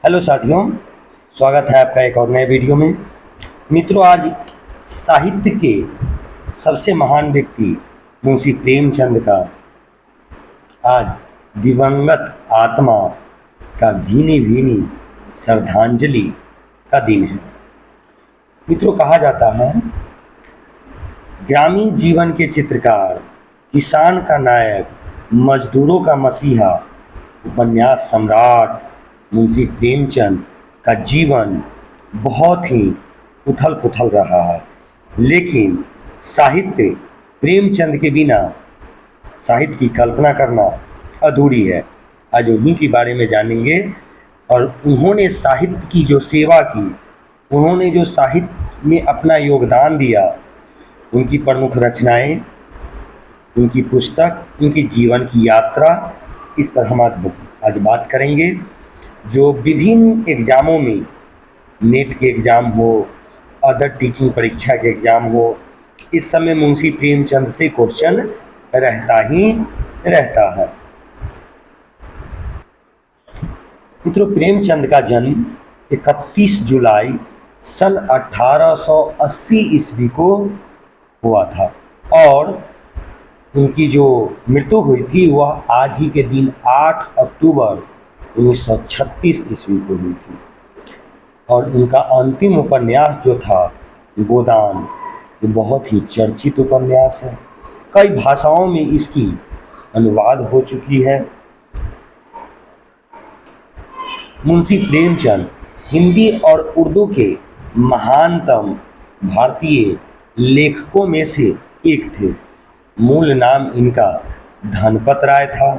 Hello साथियों, स्वागत है आपका एक और नए वीडियो में। मित्रों, आज साहित्य के सबसे महान व्यक्ति मुंशी प्रेमचंद का आज दिवंगत आत्मा का भीनी भीनी श्रद्धांजलि का दिन है। मित्रों, कहा जाता है ग्रामीण जीवन के चित्रकार, किसान का नायक, मजदूरों का मसीहा, उपन्यास सम्राट मुंशी प्रेमचंद का जीवन बहुत ही उथल पुथल रहा है। लेकिन साहित्य प्रेमचंद के बिना साहित्य की कल्पना करना अधूरी है। आज उन्हीं के बारे में जानेंगे और उन्होंने साहित्य की जो सेवा की, उन्होंने जो साहित्य में अपना योगदान दिया, उनकी प्रमुख रचनाएं, उनकी पुस्तक, उनकी जीवन की यात्रा, इस पर हम आज बात करेंगे। जो विभिन्न एग्ज़ामों में, नेट के एग्ज़ाम हो, अदर टीचिंग परीक्षा के एग्ज़ाम हो, इस समय मुंशी प्रेमचंद से क्वेश्चन रहता ही रहता है। मित्रों, प्रेमचंद का जन्म 31 जुलाई सन 1880 ईस्वी को हुआ था और उनकी जो मृत्यु हुई थी वह आज ही के दिन 8 अक्टूबर 1936 ईस्वी को हुई थी। और उनका अंतिम उपन्यास जो था गोदान, ये बहुत ही चर्चित उपन्यास है। कई भाषाओं में इसकी अनुवाद हो चुकी है। मुंशी प्रेमचंद हिंदी और उर्दू के महानतम भारतीय लेखकों में से एक थे। मूल नाम इनका धनपत राय था।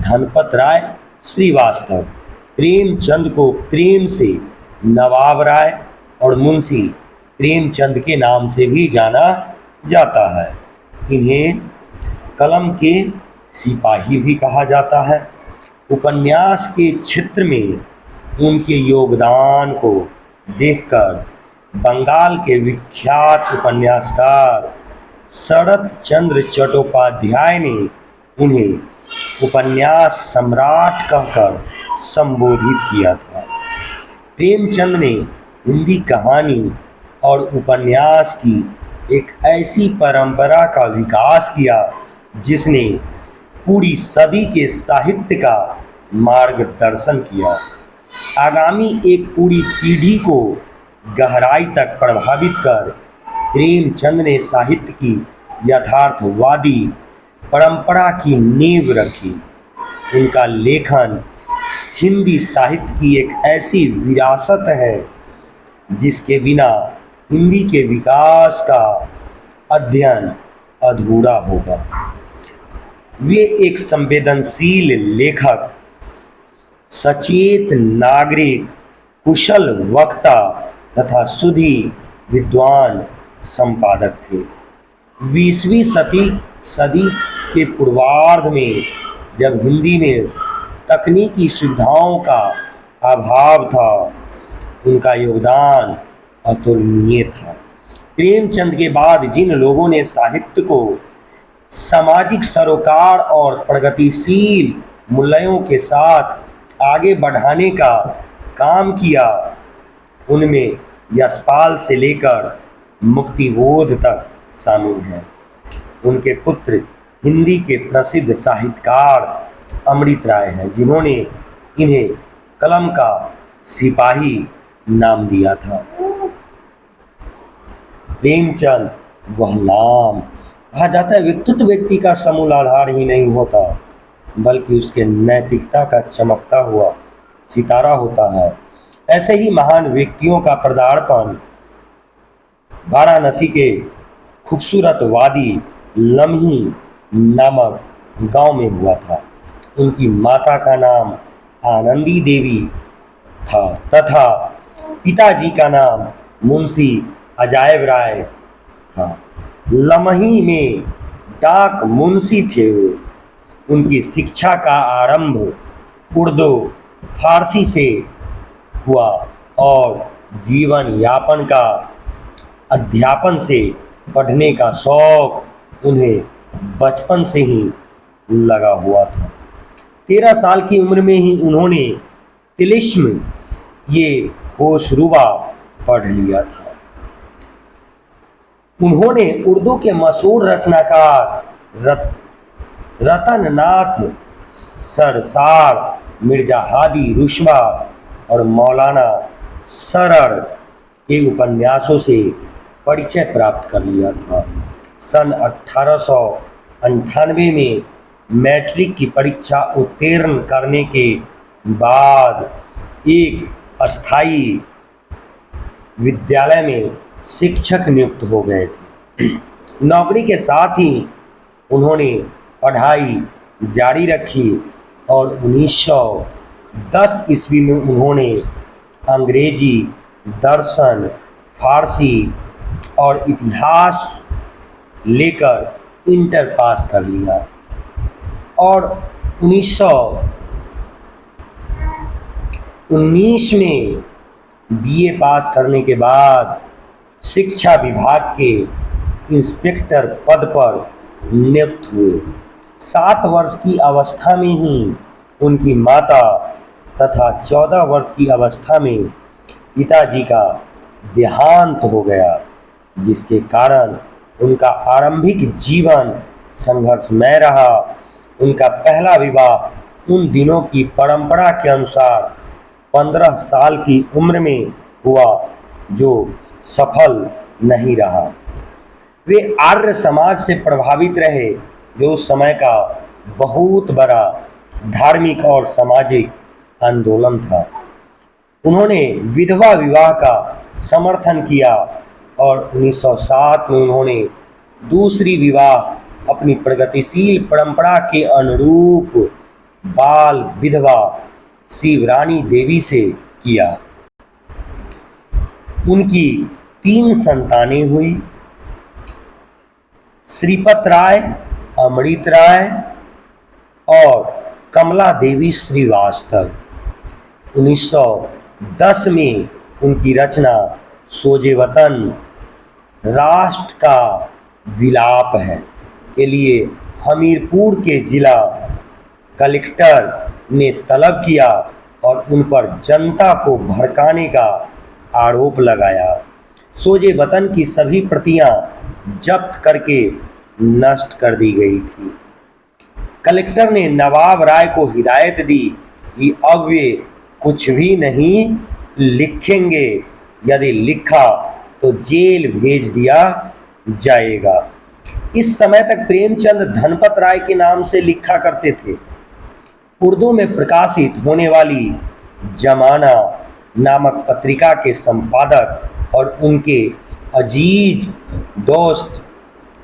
धनपत राय श्रीवास्तव प्रेमचंद को प्रेम से नवाब राय और मुंशी प्रेमचंद के नाम से भी जाना जाता है। इन्हें कलम के सिपाही भी कहा जाता है। उपन्यास के क्षेत्र में उनके योगदान को देखकर बंगाल के विख्यात उपन्यासकार शरत चंद्र चट्टोपाध्याय ने उन्हें उपन्यास सम्राट कहकर संबोधित किया था। प्रेमचंद ने हिंदी कहानी और उपन्यास की एक ऐसी परंपरा का विकास किया जिसने पूरी सदी के साहित्य का मार्गदर्शन किया। आगामी एक पूरी पीढ़ी को गहराई तक प्रभावित कर प्रेमचंद ने साहित्य की यथार्थवादी परंपरा की नींव रखी। उनका लेखन हिंदी साहित्य की एक ऐसी विरासत है जिसके बिना हिंदी के विकास का अध्ययन अधूरा होगा। वे एक संवेदनशील लेखक, सचेत नागरिक, कुशल वक्ता तथा सुधी विद्वान संपादक थे। 20वीं सदी के पूर्वार्ध में जब हिंदी में तकनीकी सुविधाओं का अभाव था, उनका योगदान अतुलनीय था। प्रेमचंद के बाद जिन लोगों ने साहित्य को सामाजिक सरोकार और प्रगतिशील मूल्यों के साथ आगे बढ़ाने का काम किया, उनमें यशपाल से लेकर मुक्तिबोध तक शामिल हैं। उनके पुत्र हिंदी के प्रसिद्ध साहित्यकार अमृत राय हैं, जिन्होंने इन्हें कलम का सिपाही नाम दिया था। प्रेमचंद वह नाम, कहा जाता है व्यक्तित्व व्यक्ति का समूल आधार ही नहीं होता, बल्कि उसके नैतिकता का चमकता हुआ सितारा होता है। ऐसे ही महान व्यक्तियों का पदार्पण वाराणसी के खूबसूरत वादी लम्ही नामक गांव में हुआ था। उनकी माता का नाम आनंदी देवी था तथा पिताजी का नाम मुंशी अजायब राय था। लम्ही में डाक मुंशी थे वे। उनकी शिक्षा का आरंभ उर्दू फारसी से हुआ और जीवन यापन का अध्यापन से पढ़ने का शौक उन्हें बचपन से ही लगा हुआ था। 13 साल की उम्र में ही उन्होंने तिलिस्म ये होशरुबा पढ़ लिया था। उन्होंने उर्दू के मशहूर रचनाकार रतन नाथ सरसार, मिर्जा हादी रुशवा और मौलाना सरर के उपन्यासों से परिचय प्राप्त कर लिया था। सन 1898 में मैट्रिक की परीक्षा उत्तीर्ण करने के बाद एक अस्थायी विद्यालय में शिक्षक नियुक्त हो गए थे। नौकरी के साथ ही उन्होंने पढ़ाई जारी रखी और 1910 ईस्वी में उन्होंने अंग्रेजी, दर्शन, फारसी और इतिहास लेकर इंटर पास कर लिया और 1919 में बीए पास करने के बाद शिक्षा विभाग के इंस्पेक्टर पद पर नियुक्त हुए। 7 वर्ष की अवस्था में ही उनकी माता तथा 14 वर्ष की अवस्था में पिताजी का देहांत हो गया, जिसके कारण उनका आरंभिक जीवन संघर्षमय रहा। उनका पहला विवाह उन दिनों की परंपरा के अनुसार 15 साल की उम्र में हुआ, जो सफल नहीं रहा। वे आर्य समाज से प्रभावित रहे, जो उस समय का बहुत बड़ा धार्मिक और सामाजिक आंदोलन था। उन्होंने विधवा विवाह का समर्थन किया और 1907 में उन्होंने दूसरी विवाह अपनी प्रगतिशील परंपरा के अनुरूप बाल विधवा शिवरानी देवी से किया। उनकी 3 संतानें हुई, श्रीपत राय, अमृत राय और कमला देवी श्रीवास्तव। 1910 में उनकी रचना सोजे वतन राष्ट्र का विलाप है के लिए हमीरपुर के जिला कलेक्टर ने तलब किया और उन पर जनता को भड़काने का आरोप लगाया। सोजे वतन की सभी प्रतियां जब्त करके नष्ट कर दी गई थी। कलेक्टर ने नवाब राय को हिदायत दी कि अब वे कुछ भी नहीं लिखेंगे, यदि लिखा तो जेल भेज दिया जाएगा। इस समय तक प्रेमचंद धनपत राय के नाम से लिखा करते थे। उर्दू में प्रकाशित होने वाली जमाना नामक पत्रिका के संपादक और उनके अजीज दोस्त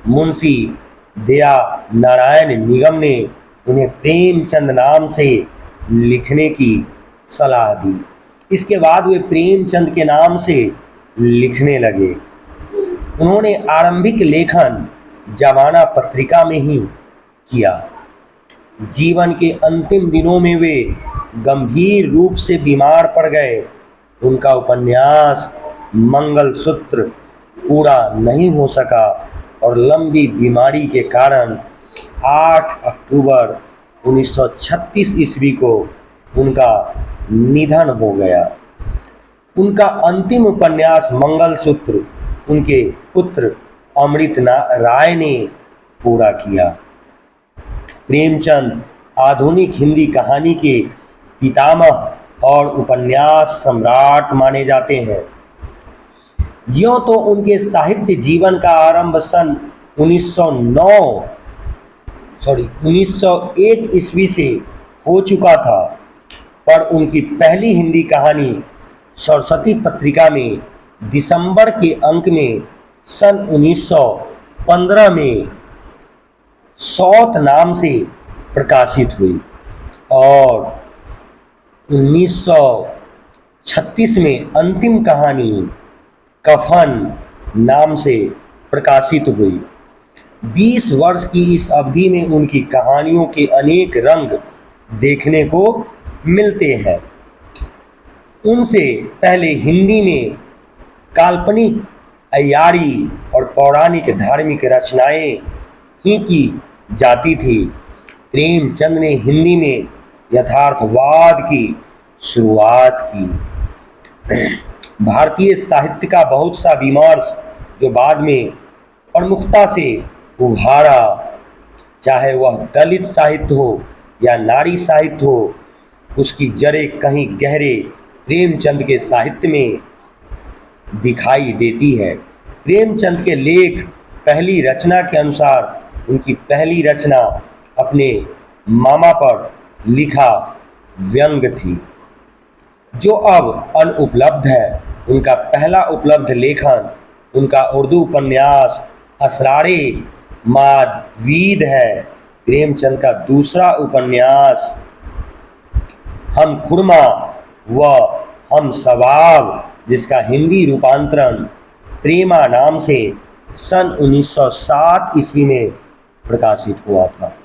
मुंशी दया नारायण निगम ने उन्हें प्रेमचंद नाम से लिखने की सलाह दी। इसके बाद वे प्रेमचंद के नाम से लिखने लगे। उन्होंने आरंभिक लेखन जमाना पत्रिका में ही किया। जीवन के अंतिम दिनों में वे गंभीर रूप से बीमार पड़ गए। उनका उपन्यास मंगलसूत्र पूरा नहीं हो सका और लंबी बीमारी के कारण 8 अक्टूबर 1936 ईस्वी को उनका निधन हो गया। उनका अंतिम उपन्यास मंगलसूत्र उनके पुत्र अमृत राय ने पूरा किया। प्रेमचंद आधुनिक हिंदी कहानी के पितामह और उपन्यास सम्राट माने जाते हैं। यूँ तो उनके साहित्य जीवन का आरंभ सन 1901 ईस्वी से हो चुका था, पर उनकी पहली हिंदी कहानी सरस्वती पत्रिका में दिसंबर के अंक में सन 1915 में सौत नाम से प्रकाशित हुई और 1936 में अंतिम कहानी कफन नाम से प्रकाशित हुई। 20 वर्ष की इस अवधि में उनकी कहानियों के अनेक रंग देखने को मिलते हैं। उनसे पहले हिंदी में काल्पनिक, अय्यारी और पौराणिक धार्मिक रचनाएं ही की जाती थी। प्रेमचंद ने हिंदी में यथार्थवाद की शुरुआत की। भारतीय साहित्य का बहुत सा विमर्श जो बाद में प्रमुखता से उभारा, चाहे वह दलित साहित्य हो या नारी साहित्य हो, उसकी जड़ें कहीं गहरे प्रेमचंद के साहित्य में दिखाई देती है। प्रेमचंद के लेख पहली रचना के अनुसार उनकी पहली रचना अपने मामा पर लिखा व्यंग थी, जो अब अनुपलब्ध है। उनका पहला उपलब्ध लेखन उनका उर्दू उपन्यास असरारे मादवीद है। प्रेमचंद का दूसरा उपन्यास हम खुरमा व हम सवाब, जिसका हिंदी रूपांतरण प्रेमा नाम से सन 1907 ईस्वी में प्रकाशित हुआ था।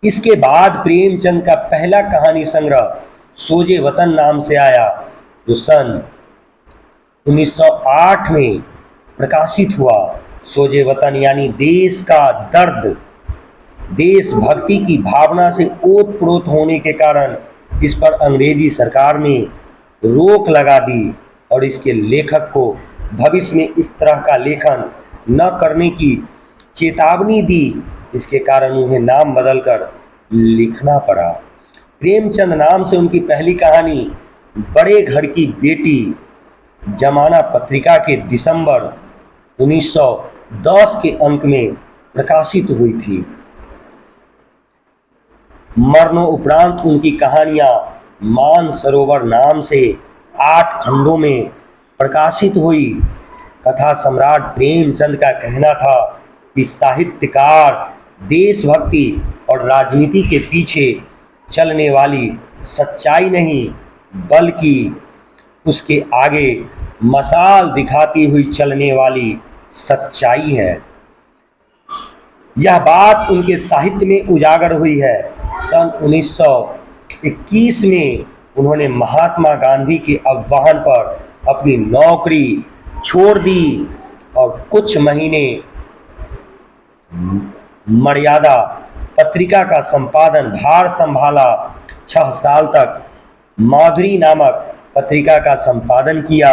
इसके बाद प्रेमचंद का पहला कहानी संग्रह सोजे वतन नाम से आया, जो सन 1908 में प्रकाशित हुआ। सोजे वतन यानी देश का दर्द। देशभक्ति की भावना से ओत-प्रोत होने के कारण इस पर अंग्रेजी सरकार ने रोक लगा दी और इसके लेखक को भविष्य में इस तरह का लेखन न करने की चेतावनी दी। इसके कारण उन्हें नाम बदलकर लिखना पड़ा। प्रेमचंद नाम से उनकी पहली कहानी बड़े घर की बेटी जमाना पत्रिका के दिसंबर 1910 के अंक में प्रकाशित हुई थी। मरणोपरांत उनकी कहानियां मानसरोवर नाम से 8 खंडों में प्रकाशित हुई। कथा सम्राट प्रेमचंद का कहना था कि साहित्यकार देशभक्ति और राजनीति के पीछे चलने वाली सच्चाई नहीं, बल्कि उसके आगे मशाल दिखाती हुई चलने वाली सच्चाई है। यह बात उनके साहित्य में उजागर हुई है। सन 1921 में उन्होंने महात्मा गांधी के आह्वान पर अपनी नौकरी छोड़ दी और कुछ महीने मर्यादा पत्रिका का संपादन भार संभाला। 6 साल तक माधुरी नामक पत्रिका का संपादन किया।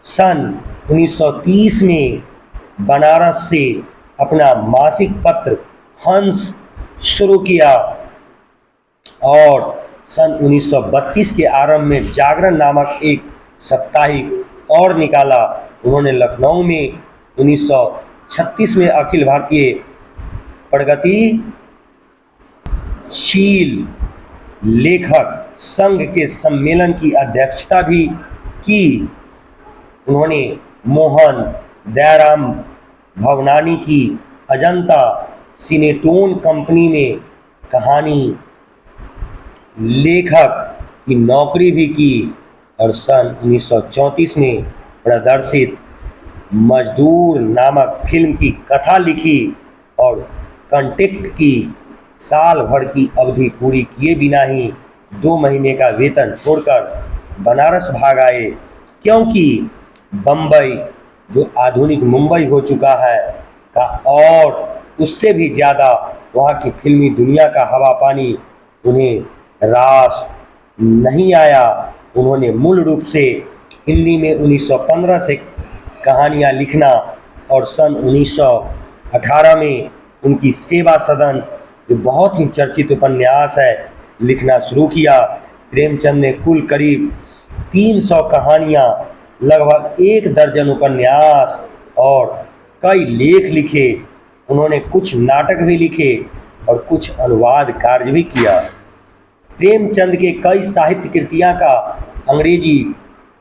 सन 1930 में बनारस से अपना मासिक पत्र हंस शुरू किया और सन 1932 के आरंभ में जागरण नामक एक साप्ताहिक और निकाला। उन्होंने लखनऊ में 1936 में अखिल भारतीय प्रगतिशील लेखक संघ के सम्मेलन की अध्यक्षता भी की। उन्होंने मोहन दयाराम भवनानी की अजंता सिनेटोन कंपनी में कहानी लेखक की नौकरी भी की और सन 1934 में प्रदर्शित मजदूर नामक फिल्म की कथा लिखी और कंटेक्ट की। साल भर की अवधि पूरी किए बिना ही 2 महीने का वेतन छोड़कर बनारस भाग आए, क्योंकि बम्बई, जो आधुनिक मुंबई हो चुका है, का और उससे भी ज़्यादा वहाँ की फिल्मी दुनिया का हवा पानी उन्हें रास नहीं आया। उन्होंने मूल रूप से हिंदी में 1915 से कहानियाँ लिखना और सन 1918 में उनकी सेवा सदन, जो बहुत ही चर्चित उपन्यास है, लिखना शुरू किया। प्रेमचंद ने कुल करीब 300 कहानियाँ, लगभग 1 दर्जन उपन्यास और कई लेख लिखे। उन्होंने कुछ नाटक भी लिखे और कुछ अनुवाद कार्य भी किया। प्रेमचंद के कई साहित्य कृतियाँ का अंग्रेजी,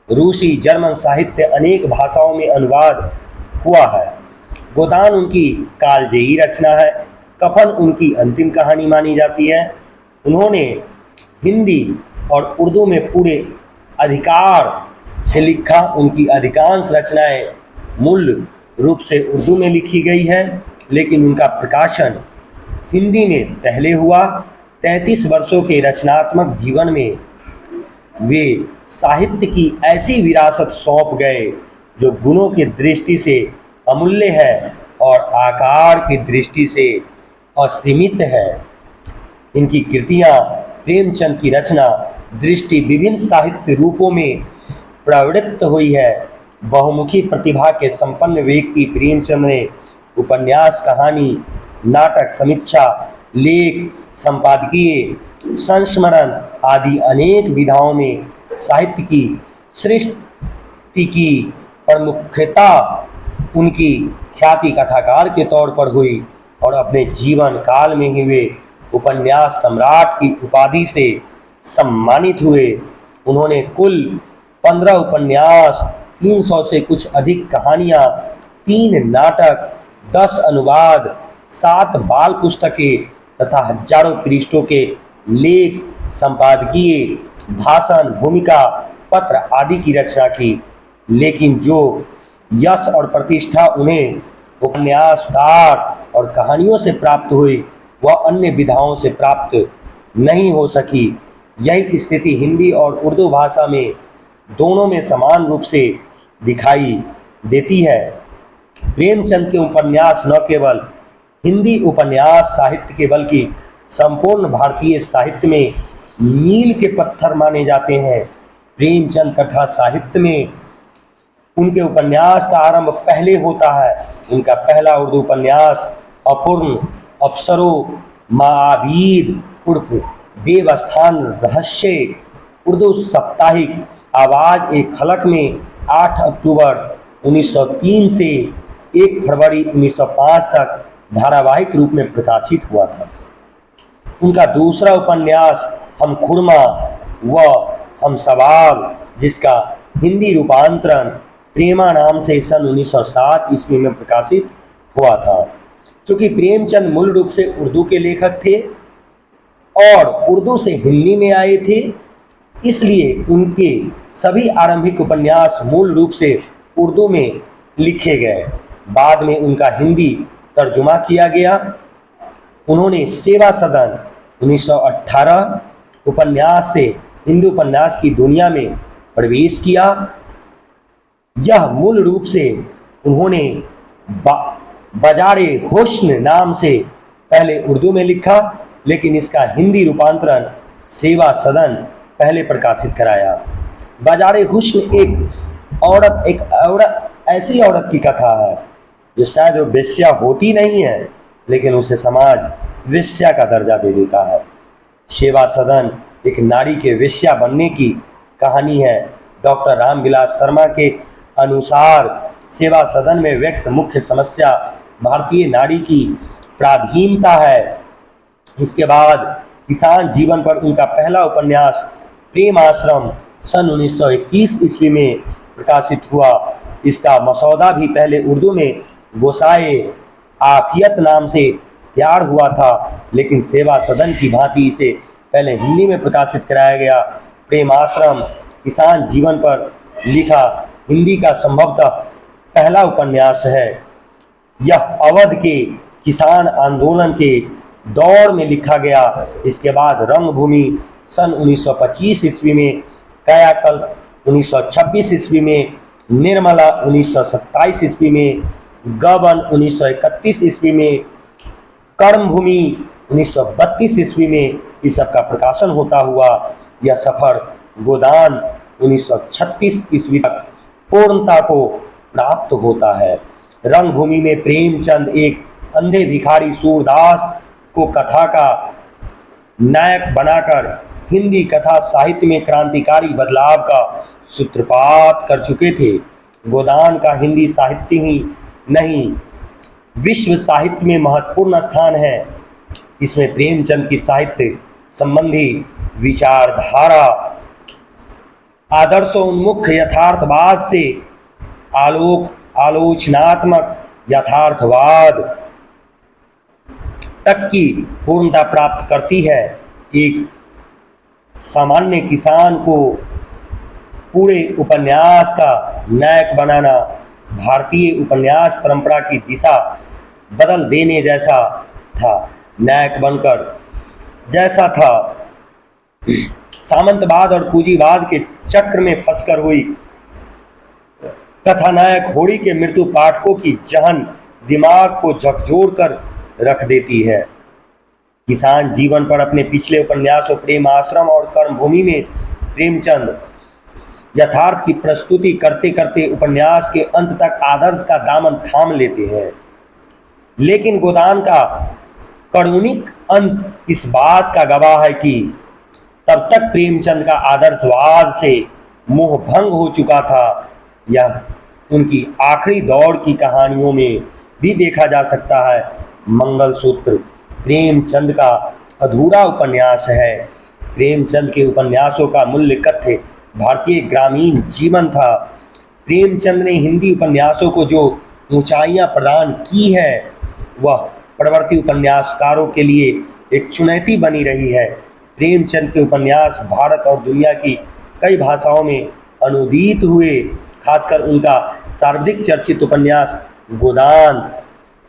रूसी, जर्मन साहित्य अनेक भाषाओं में अनुवाद हुआ है। गोदान उनकी कालजयी रचना है। कफन उनकी अंतिम कहानी मानी जाती है। उन्होंने हिंदी और उर्दू में पूरे अधिकार से लिखा। उनकी अधिकांश रचनाएं मूल रूप से उर्दू में लिखी गई है, लेकिन उनका प्रकाशन हिंदी में पहले हुआ। 33 वर्षों के रचनात्मक जीवन में वे साहित्य की ऐसी विरासत सौंप गए जो गुणों की दृष्टि से अमूल्य है और आकार की दृष्टि से असीमित है। इनकी कृतियाँ प्रेमचंद की रचना दृष्टि विभिन्न साहित्य रूपों में प्रवृत्त हुई है। बहुमुखी प्रतिभा के संपन्न व्यक्ति प्रेमचंद ने उपन्यास, कहानी, नाटक, समीक्षा, लेख, संपादकीय, संस्मरण आदि अनेक विधाओं में साहित्य की सृष्टि की। प्रमुखता उनकी ख्याति कथाकार के तौर पर हुई और अपने जीवन काल में ही वे उपन्यास सम्राट की उपाधि से सम्मानित हुए। उन्होंने कुल 15 उपन्यास, 300 से कुछ अधिक कहानियाँ, 3 नाटक, 10 अनुवाद, 7 बाल पुस्तकें तथा हजारों पृष्ठों के लेख, संपादकीय, भाषण, भूमिका, पत्र आदि की रचना की। लेकिन जो यश और प्रतिष्ठा उन्हें उपन्यास, नाटक और कहानियों से प्राप्त हुई वह अन्य विधाओं से प्राप्त नहीं हो सकी। यही स्थिति हिंदी और उर्दू भाषा में दोनों में समान रूप से दिखाई देती है। प्रेमचंद के उपन्यास न केवल हिंदी उपन्यास साहित्य के बल्कि संपूर्ण भारतीय साहित्य में मील के पत्थर माने जाते हैं। प्रेमचंद कथा साहित्य में उनके उपन्यास का आरंभ पहले होता है। उनका पहला उर्दू उपन्यास अपूर्ण अप्सरों महाबीद उर्फ देवस्थान रहस्य उर्दू साप्ताहिक आवाज़ एक खलक में 8 अक्टूबर 1903 से 1 फरवरी 1905 तक धारावाहिक रूप में प्रकाशित हुआ था। उनका दूसरा उपन्यास हम खुरमा व हम सवाब, जिसका हिंदी रूपांतरण प्रेमा नाम से सन 1907 ईस्वी में प्रकाशित हुआ था। चूँकि प्रेमचंद मूल रूप से उर्दू के लेखक थे और उर्दू से हिंदी में आए थे, इसलिए उनके सभी आरंभिक उपन्यास मूल रूप से उर्दू में लिखे गए। बाद में उनका हिंदी तर्जुमा किया गया। उन्होंने सेवा सदन 1918 उपन्यास से हिंदी उपन्यास की दुनिया में प्रवेश किया। यह मूल रूप से उन्होंने बाजारे हुस्न नाम से पहले उर्दू में लिखा, लेकिन इसका हिंदी रूपांतरण सेवा सदन पहले प्रकाशित कराया। बाजारे हुस्न एक औरत ऐसी औरत की कथा है जो शायद वो वेश्या होती नहीं है, लेकिन उसे समाज वेश्या का दर्जा दे देता है। सेवा सदन एक नारी के वेश्या बनने की कहानी है। डॉक्टर रामविलास शर्मा के अनुसार सेवा सदन में व्यक्त मुख्य समस्या भारतीय नारी की पराधीनता है। इसके बाद किसान जीवन पर उनका पहला उपन्यास प्रेम आश्रम सन 1921 ईस्वी में प्रकाशित हुआ। इसका मसौदा भी पहले उर्दू में गोसाए आफियत नाम से तैयार हुआ था, लेकिन सेवा सदन की भांति इसे पहले हिंदी में प्रकाशित कराया गया। प्रेम आश्रम किसान जीवन पर लिखा हिंदी का संभवतः पहला उपन्यास है। यह अवध के किसान आंदोलन के दौर में लिखा गया। इसके बाद रंगभूमि सन 1925 ईस्वी में, कायाकल्प 1926 ईस्वी में, निर्मला 1927 ईस्वी में, गबन 1931 ईस्वी में, कर्मभूमि 1932 ईस्वी में इस सब का प्रकाशन होता हुआ यह सफर गोदान 1936 ईस्वी तक पूर्णता को प्राप्त होता है। रंगभूमि में प्रेमचंद एक अंधे भिखारी सूरदास को कथा का नायक बनाकर हिंदी कथा साहित्य में क्रांतिकारी बदलाव का सूत्रपात कर चुके थे। गोदान का हिंदी साहित्य ही नहीं, विश्व साहित्य में महत्वपूर्ण स्थान है। इसमें प्रेमचंद की साहित्य संबंधी विचारधारा आदर्शोन्मुख यथार्थवाद से आलोचनात्मक यथार्थवाद तक की पूर्णता प्राप्त करती है। एक सामान्य किसान को पूरे उपन्यास का नायक बनाना भारतीय उपन्यास परंपरा की दिशा बदल देने जैसा था। नायक बनकर जैसा था सामंतवाद और पूंजीवाद के चक्र में फंसकर हुई कथानायक होड़ी के मृत्यु पाठकों की जहन दिमाग को झकझोर कर रख देती है। किसान जीवन पर अपने पिछले उपन्यासों प्रेम आश्रम और कर्मभूमि में प्रेमचंद यथार्थ की प्रस्तुति करते करते उपन्यास के अंत तक आदर्श का दामन थाम लेते हैं। लेकिन गोदान का करुणिक अंत इस बात का गवाह है कि तब तक प्रेमचंद का आदर्शवाद से मोह भंग हो चुका था। यह उनकी आखिरी दौर की कहानियों में भी देखा जा सकता है। मंगलसूत्र प्रेमचंद का अधूरा उपन्यास है। प्रेमचंद के उपन्यासों का मूल्य कथ्य भारतीय ग्रामीण जीवन था। प्रेमचंद ने हिंदी उपन्यासों को जो ऊंचाइयां प्रदान की है वह परवर्ती उपन्यासकारों के लिए एक चुनौती बनी रही है। प्रेमचंद के उपन्यास भारत और दुनिया की कई भाषाओं में अनुदित हुए। खासकर उनका सर्वाधिक चर्चित उपन्यास गोदान,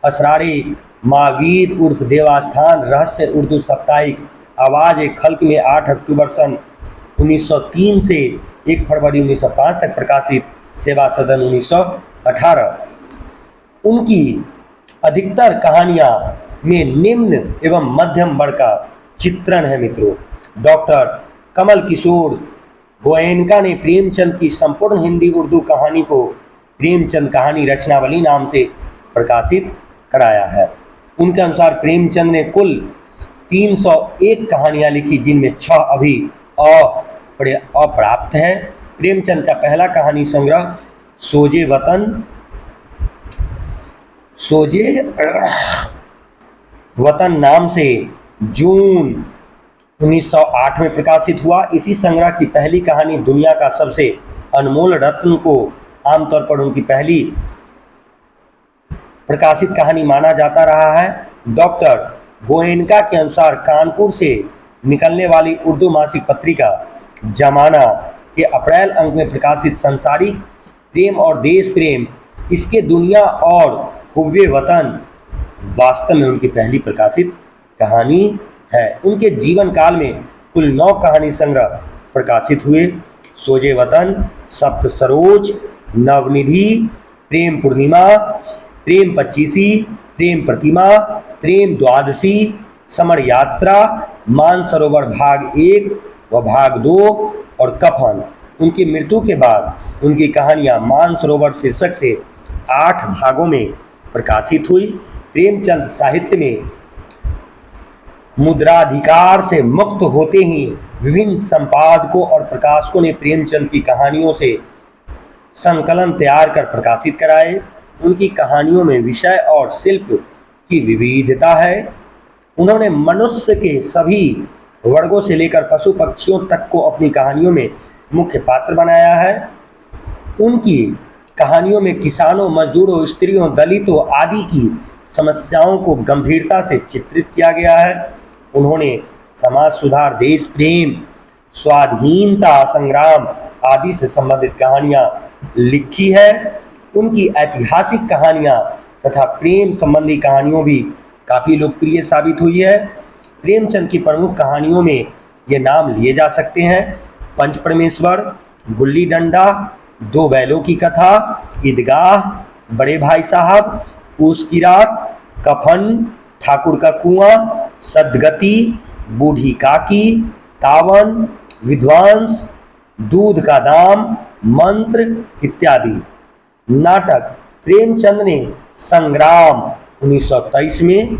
असरारे मावीद उर्फ देवास्थान रहस्य उर्दू साप्ताहिक आवाज़ ए खल्क में 8 अक्टूबर सन 1903 से 1 फरवरी 1905 तक प्रकाशित, सेवा सदन 1918। उनकी अधिकतर कहानियां में निम्न एवं मध्यम वर्ग का चित्रण है। मित्रों, डॉक्टर कमल किशोर गोयनका ने प्रेमचंद की संपूर्ण हिंदी उर्दू कहानी को प्रेमचंद कहानी रचनावली नाम से प्रकाशित कराया है। उनके अनुसार प्रेमचंद ने कुल 301 कहानियां लिखी, जिनमें 6 अभी अप्राप्त है। प्रेमचंद का पहला कहानी संग्रह सोजे वतन नाम से जून 1908 में प्रकाशित हुआ। इसी संग्रह की पहली कहानी दुनिया का सबसे अनमोल रत्न को आमतौर पर उनकी पहली प्रकाशित कहानी माना जाता रहा है। डॉक्टर गोयनका के अनुसार कानपुर से निकलने वाली उर्दू मासिक पत्रिका जमाना के अप्रैल अंक में प्रकाशित संसारिक प्रेम और देश प्रेम इसके दुनिया और हुव्वे वतन वास्तव में उनकी पहली प्रकाशित कहानी है। उनके जीवन काल में कुल 9 कहानी संग्रह प्रकाशित हुए। सोजे वतन, सप्त सरोज, नवनिधि, प्रेम पूर्णिमा, प्रेम पच्चीसी, प्रेम प्रतिमा, प्रेम द्वादशी, समर यात्रा, मानसरोवर भाग 1 व भाग 2 और कफन। उनकी मृत्यु के बाद उनकी कहानियां मानसरोवर शीर्षक से 8 भागों में प्रकाशित हुई। प्रेमचंद साहित्य में मुद्राधिकार से मुक्त होते ही विभिन्न संपादकों और प्रकाशकों ने प्रेमचंद की कहानियों से संकलन तैयार कर प्रकाशित कराए। उनकी कहानियों में विषय और शिल्प की विविधता है। उन्होंने मनुष्य के सभी वर्गों से लेकर पशु पक्षियों तक को अपनी कहानियों में मुख्य पात्र बनाया है। उनकी कहानियों में किसानों, मजदूरों, स्त्रियों, दलितों आदि की समस्याओं को गंभीरता से चित्रित किया गया है। उन्होंने समाज सुधार, देश प्रेम, स्वाधीनता संग्राम आदि से संबंधित कहानियां लिखी है। उनकी ऐतिहासिक कहानियां तथा प्रेम संबंधी कहानियों भी काफ़ी लोकप्रिय साबित हुई है। प्रेमचंद की प्रमुख कहानियों में ये नाम लिए जा सकते हैं: पंच परमेश्वर, गुल्ली डंडा, 2 बैलों की कथा, ईदगाह, बड़े भाई साहब, पूस की रात, कफन, ठाकुर का कुआं, सदगति, बूढ़ी काकी, तावन, विध्वंस, दूध का दाम, मंत्र इत्यादि। नाटक प्रेमचंद ने संग्राम 1923 में,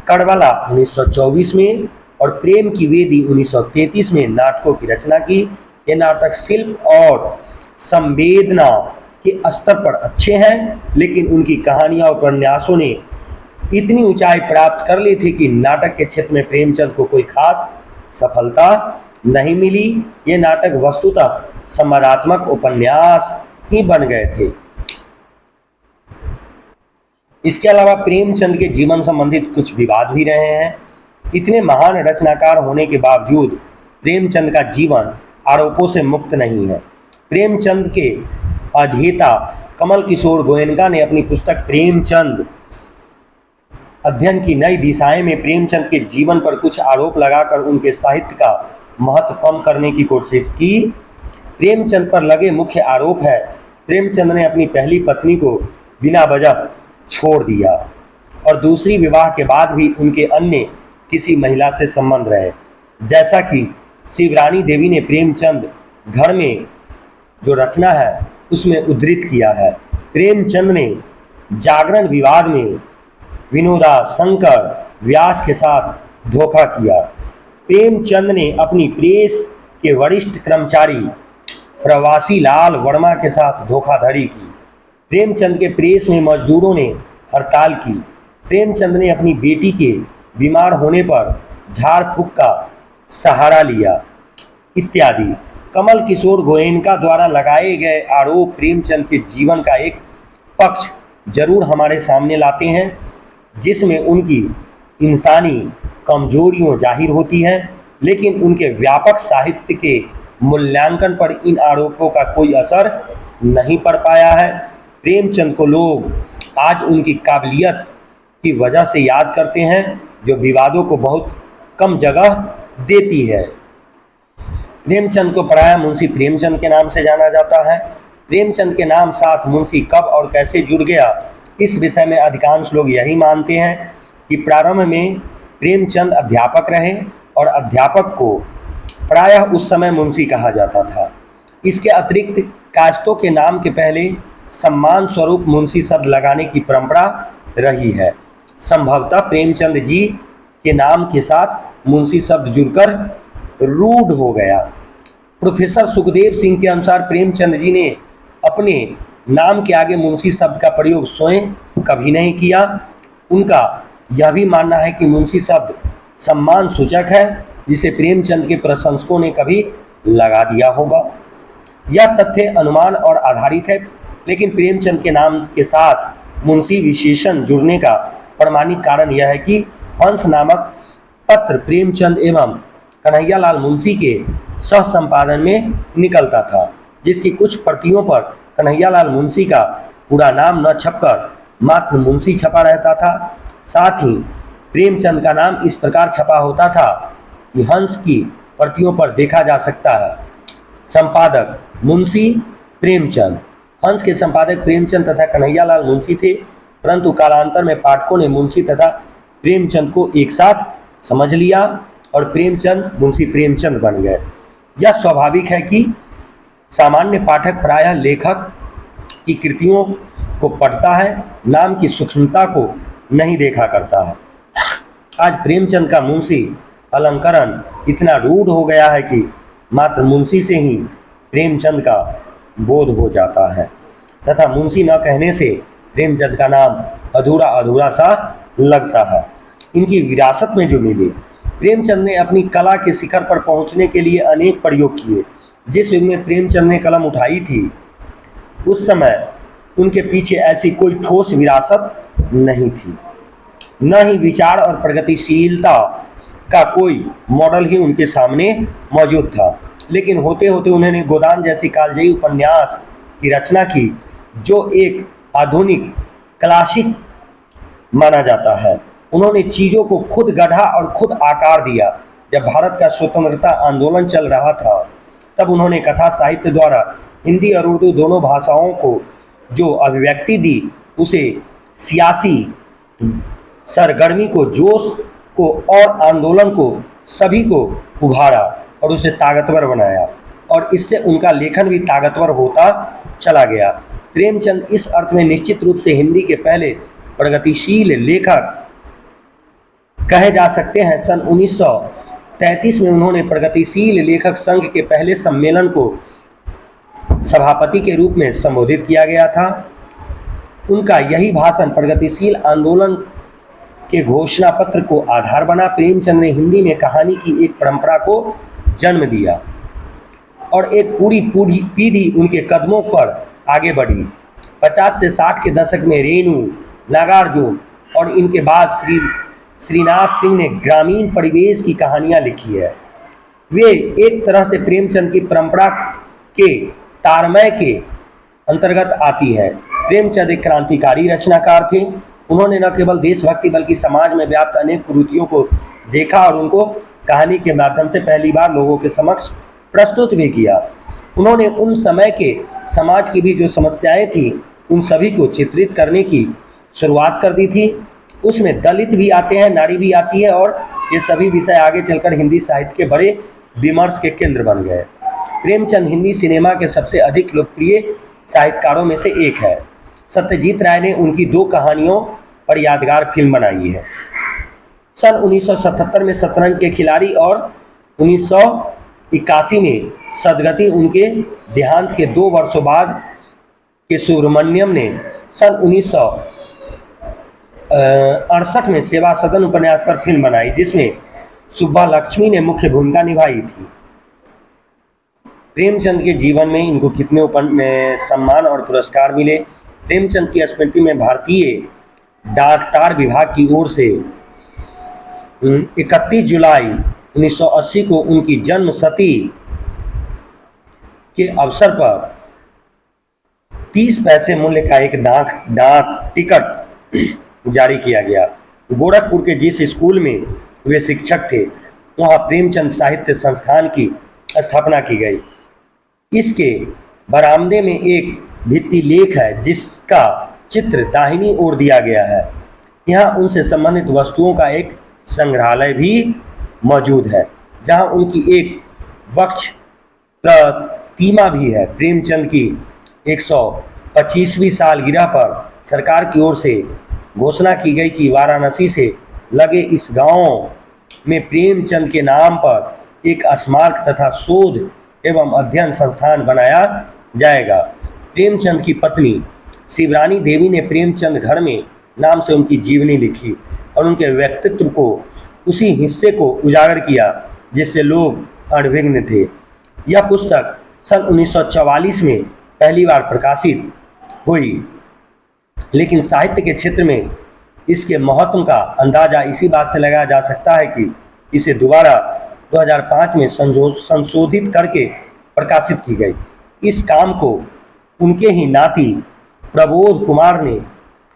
कड़बला 1924 में और प्रेम की वेदी 1933 में नाटकों की रचना की। ये नाटक शिल्प और संवेदना के स्तर पर अच्छे हैं, लेकिन उनकी कहानियां और उपन्यासों ने इतनी ऊंचाई प्राप्त कर ली थी कि नाटक के क्षेत्र में प्रेमचंद को कोई खास सफलता नहीं मिली। ये नाटक वस्तुतः संवादात्मक उपन्यास ही बन गए थे। इसके अलावा प्रेमचंद के जीवन संबंधित कुछ विवाद भी रहे हैं। इतने महान रचनाकार होने के बावजूद प्रेमचंद का जीवन आरोपों से मुक्त नहीं है। प्रेमचंद के अध्येता कमल किशोर गोयनका ने अपनी पुस्तक प्रेमचंद अध्ययन की नई दिशाएं में प्रेमचंद के जीवन पर कुछ आरोप लगाकर उनके साहित्य का महत्व कम करने की कोशिश की। प्रेमचंद पर लगे मुख्य आरोप है प्रेमचंद ने अपनी पहली पत्नी को बिना वजह छोड़ दिया और दूसरी विवाह के बाद भी उनके अन्य किसी महिला से संबंध रहे। जैसा कि शिवरानी देवी ने प्रेमचंद घर में जो रचना है उसमें उद्धृत किया है। प्रेमचंद ने जागरण विवाद में विनोदा शंकर व्यास के साथ धोखा किया। प्रेमचंद ने अपनी प्रेस के वरिष्ठ कर्मचारी प्रवासी लाल वर्मा के साथ धोखाधड़ी की। प्रेमचंद के प्रेस में मजदूरों ने हड़ताल की। प्रेमचंद ने अपनी बेटी के बीमार होने पर झाड़ फूक का सहारा लिया इत्यादि। कमल किशोर गोयनका द्वारा लगाए गए आरोप प्रेमचंद के जीवन का एक पक्ष जरूर हमारे सामने लाते हैं, जिसमें उनकी इंसानी कमजोरियों जाहिर होती हैं, लेकिन उनके व्यापक साहित्य के मूल्यांकन पर इन आरोपों का कोई असर नहीं पड़ पाया है। प्रेमचंद को लोग आज उनकी काबिलियत की वजह से याद करते हैं, जो विवादों को बहुत कम जगह देती है। प्रेमचंद को प्रायः मुंशी प्रेमचंद के नाम से जाना जाता है। प्रेमचंद के नाम साथ मुंशी कब और कैसे जुड़ गया, इस विषय में अधिकांश लोग यही मानते हैं कि प्रारंभ में प्रेमचंद अध्यापक रहे और अध्यापक को प्रायः उस समय मुंशी कहा जाता था। इसके अतिरिक्त कायस्थों के नाम के पहले सम्मान स्वरूप मुंशी शब्द लगाने की परंपरा रही है। संभवतः प्रेमचंद जी के नाम के साथ मुंशी शब्द जुड़कर रूढ़ हो गया। प्रोफेसर सुखदेव सिंह के अनुसार प्रेमचंद जी ने अपने नाम के आगे मुंशी शब्द का प्रयोग स्वयं कभी नहीं किया। उनका यह भी मानना है कि मुंशी शब्द सम्मान सूचक है, जिसे प्रेमचंद के प्रशंसकों ने कभी लगा दिया होगा। यह तथ्य अनुमान और आधारित है, लेकिन प्रेमचंद के नाम के साथ मुंशी विशेषण जुड़ने का प्रमाणिक कारण यह है कि हंस नामक पत्र प्रेमचंद एवं कन्हैयालाल मुंशी के सह संपादन में निकलता था, जिसकी कुछ प्रतियों पर कन्हैयालाल मुंशी का पूरा नाम न छपकर मात्र मुंशी छपा रहता था। साथ ही प्रेमचंद का नाम इस प्रकार छपा होता था कि हंस की प्रतियों पर देखा जा सकता है संपादक मुंशी प्रेमचंद। हंस के संपादक प्रेमचंद तथा कन्हैयालाल मुंशी थे, परंतु कालांतर में पाठकों ने मुंशी तथा प्रेमचंद को एक साथ समझ लिया और प्रेमचंद मुंशी प्रेमचंद बन गए। यह स्वाभाविक है कि सामान्य पाठक प्रायः लेखक की कृतियों को पढ़ता है, नाम की सूक्ष्मता को नहीं देखा करता है। आज प्रेमचंद का मुंशी अलंकरण इतना रूढ़ हो गया है कि मात्र मुंशी से ही प्रेमचंद का बोध हो जाता है, तथा मुंशी न कहने से प्रेमचंद का नाम अधूरा अधूरा सा लगता है। इनकी विरासत में जो मिली, प्रेमचंद ने अपनी कला के शिखर पर पहुंचने के लिए अनेक प्रयोग किए। जिस युग में प्रेमचंद ने कलम उठाई थी, उस समय उनके पीछे ऐसी कोई ठोस विरासत नहीं थी, न ही विचार और प्रगतिशीलता का कोई मॉडल ही उनके सामने मौजूद था। लेकिन होते होते उन्होंने गोदान जैसी कालजयी उपन्यास की रचना की, जो एक आधुनिक क्लासिक माना जाता है। उन्होंने चीज़ों को खुद गढ़ा और खुद आकार दिया। जब भारत का स्वतंत्रता आंदोलन चल रहा था, तब उन्होंने कथा साहित्य द्वारा हिंदी और उर्दू दोनों भाषाओं को जो अभिव्यक्ति दी, उसे सियासी सरगर्मी को, जोश को और आंदोलन को सभी को उभारा और उसे ताकतवर बनाया, और इससे उनका लेखन भी ताकतवर होता चला गया। प्रेमचंद इस अर्थ में निश्चित रूप से हिंदी के पहले प्रगतिशील लेखक कहे जा सकते हैं। सन 1933 में उन्होंने प्रगतिशील लेखक संघ के पहले सम्मेलन को सभापति के रूप में संबोधित किया गया था। उनका यही भाषण प्रगतिशील आंदोलन के घोषणा पत्र को आधार बना। प्रेमचंद ने हिंदी में कहानी की एक परंपरा को जन्म दिया और एक पूरी पीढ़ी उनके कदमों पर आगे बढ़ी। 50 से 60 के दशक में रेणु, नागार्जुन और इनके बाद श्रीनाथ सिंह ने ग्रामीण परिवेश की कहानियाँ लिखी है। वे एक तरह से प्रेमचंद की परंपरा के तारमय के अंतर्गत आती है। प्रेमचंद एक क्रांतिकारी रचनाकार थे। उन्होंने न केवल देशभक्ति बल्कि समाज में व्याप्त अनेक कुरीतियों को देखा और उनको कहानी के माध्यम से पहली बार लोगों के समक्ष प्रस्तुत भी किया। उन्होंने उन समय के समाज की भी जो समस्याएं थी, उन सभी को चित्रित करने की शुरुआत कर दी थी। उसमें दलित भी आते हैं, नारी भी आती है और ये सभी विषय आगे चलकर हिंदी साहित्य के बड़े विमर्श के केंद्र बन गए। प्रेमचंद हिंदी सिनेमा के सबसे अधिक लोकप्रिय साहित्यकारों में से एक है। सत्यजीत राय ने उनकी 2 कहानियों पर यादगार फिल्म बनाई है। सन 1977 में शतरंज के खिलाड़ी और 1981 में सदगति उनके देहांत के 2 वर्षों बाद के सुब्रमण्यम ने सन 1968 में सेवा सदन उपन्यास पर फिल्म बनाई, जिसमें सुब्बा लक्ष्मी ने मुख्य भूमिका निभाई थी। प्रेमचंद के जीवन में इनको कितने सम्मान और पुरस्कार मिले। प्रेमचंद की स्मृति में भारतीय डाकतार विभाग की ओर से 31 जुलाई 1980 को उनकी जन्म शती के अवसर पर 30 पैसे मूल्य का एक डाक टिकट जारी किया गया। गोरखपुर के जिस स्कूल में वे शिक्षक थे, वहां प्रेमचंद साहित्य संस्थान की स्थापना की गई। इसके बरामदे में एक भित्ति लेख है, जिसका चित्र दाहिनी ओर दिया गया है। यहाँ उनसे संबंधित वस्तुओं का एक संग्रहालय भी मौजूद है, जहाँ उनकी एक वक्ष प्रतिमा भी है। प्रेमचंद की 125वीं सालगिरह पर सरकार की ओर से घोषणा की गई कि वाराणसी से लगे इस गांव में प्रेमचंद के नाम पर एक स्मारक तथा शोध एवं अध्ययन संस्थान बनाया जाएगा। प्रेमचंद की पत्नी शिवरानी देवी ने प्रेमचंद घर में नाम से उनकी जीवनी लिखी और उनके व्यक्तित्व को उसी हिस्से को उजागर किया जिससे लोग अनभिज्ञ थे। यह पुस्तक सन 1944 में पहली बार प्रकाशित हुई, लेकिन साहित्य के क्षेत्र में इसके महत्व का अंदाजा इसी बात से लगाया जा सकता है कि इसे दोबारा 2005 में संशोधित करके प्रकाशित की गई। इस काम को उनके ही नाती प्रबोध कुमार ने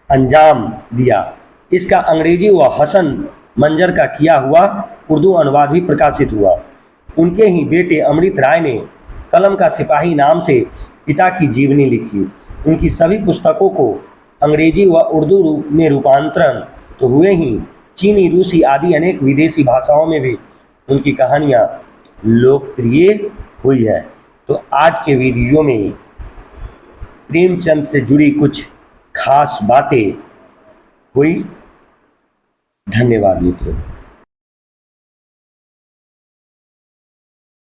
अंजाम दिया। इसका अंग्रेजी व हसन मंजर का किया हुआ उर्दू अनुवाद भी प्रकाशित हुआ। उनके ही बेटे अमृत राय ने कलम का सिपाही नाम से पिता की जीवनी लिखी। उनकी सभी पुस्तकों को अंग्रेजी व उर्दू में रूपांतरण तो हुए ही, चीनी, रूसी आदि अनेक विदेशी भाषाओं में भी उनकी कहानियाँ लोकप्रिय हुई है। तो आज के वीडियो में प्रेमचंद से जुड़ी कुछ खास बातें हुई। धन्यवाद मित्रों।